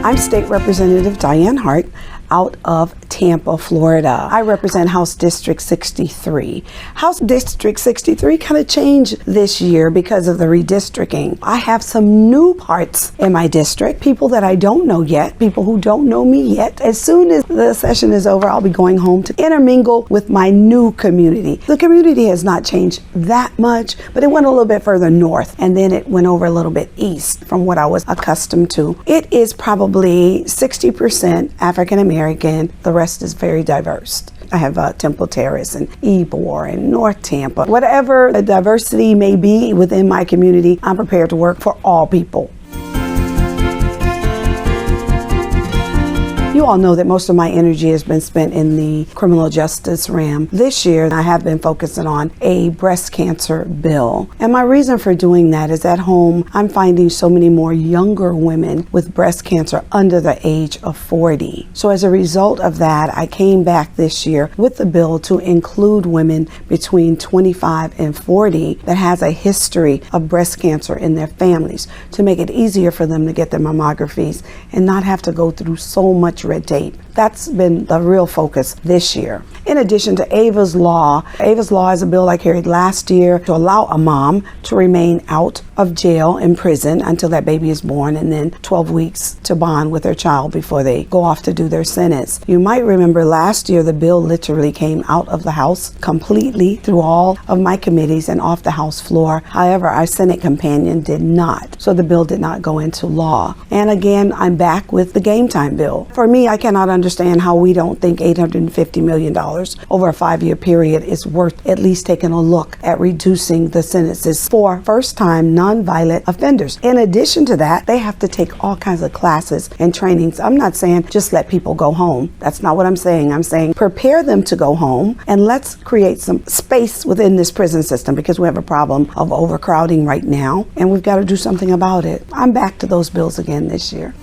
I'm State Representative Dianne Hart out of Tampa, Florida. I represent House District 63. House District 63 kind of changed this year because of the redistricting. I have some new parts in my district, people that I don't know yet, people who don't know me yet. As soon as the session is over, I'll be going home to intermingle with my new community. The community has not changed that much, but it went a little bit further north, and then it went over a little bit east from what I was accustomed to. It is probably 60% African American. The rest is very diverse. I have Temple Terrace and Ybor and North Tampa. Whatever the diversity may be within my community, I'm prepared to work for all people. You all know that most of my energy has been spent in the criminal justice realm. This year, I have been focusing on a breast cancer bill. And my reason for doing that is at home, I'm finding so many more younger women with breast cancer under the age of 40. So as a result of that, I came back this year with the bill to include women between 25 and 40 that has a history of breast cancer in their families, to make it easier for them to get their mammographies and not have to go through so much red tape. That's been the real focus this year. In addition to Ava's Law is a bill I carried last year to allow a mom to remain out of jail and prison until that baby is born, and then 12 weeks to bond with their child before they go off to do their sentence. You might remember last year the bill literally came out of the House completely through all of my committees and off the House floor. However, our Senate companion did not, so the bill did not go into law. And again, I'm back with the game time bill. For me, I cannot understand how we don't think $850 million over a 5-year period is worth at least taking a look at reducing the sentences for first-time nonviolent offenders. In addition to that, they have to take all kinds of classes and trainings. I'm not saying just let people go home. That's not what I'm saying. I'm saying prepare them to go home, and let's create some space within this prison system, because we have a problem of overcrowding right now, and we've got to do something about it. I'm back to those bills again this year.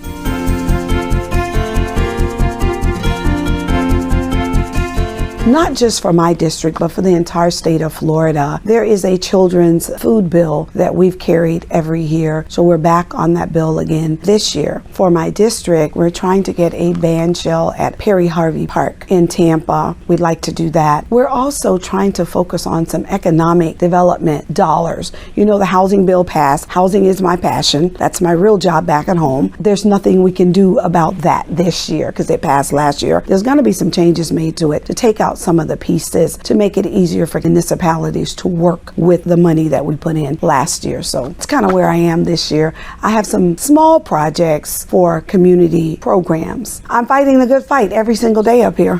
Not just for my district, but for the entire state of Florida. There is a children's food bill that we've carried every year, so we're back on that bill again this year. For my district, we're trying to get a band shell at Perry Harvey Park in Tampa. We'd like to do that. We're also trying to focus on some economic development dollars. You know, the housing bill passed. Housing is my passion. That's my real job back at home. There's nothing we can do about that this year because it passed last year. There's going to be some changes made to it to take out some of the pieces to make it easier for municipalities to work with the money that we put in last year. So it's kind of where I am this year. I have some small projects for community programs. I'm fighting the good fight every single day up here.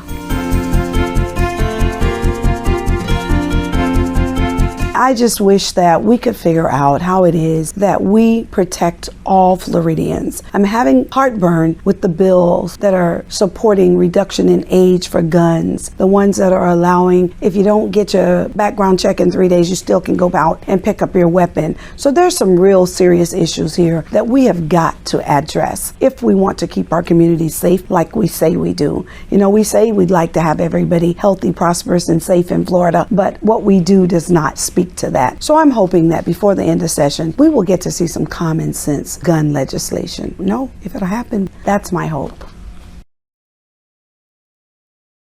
I just wish that we could figure out how it is that we protect all Floridians. I'm having heartburn with the bills that are supporting reduction in age for guns, the ones that are allowing, if you don't get your background check in 3 days, you still can go out and pick up your weapon. So there's some real serious issues here that we have got to address if we want to keep our communities safe like we say we do. You know, we say we'd like to have everybody healthy, prosperous, and safe in Florida, but what we do does not speak to that. So I'm hoping that before the end of session, we will get to see some common sense gun legislation. No, if it'll happen, that's my hope.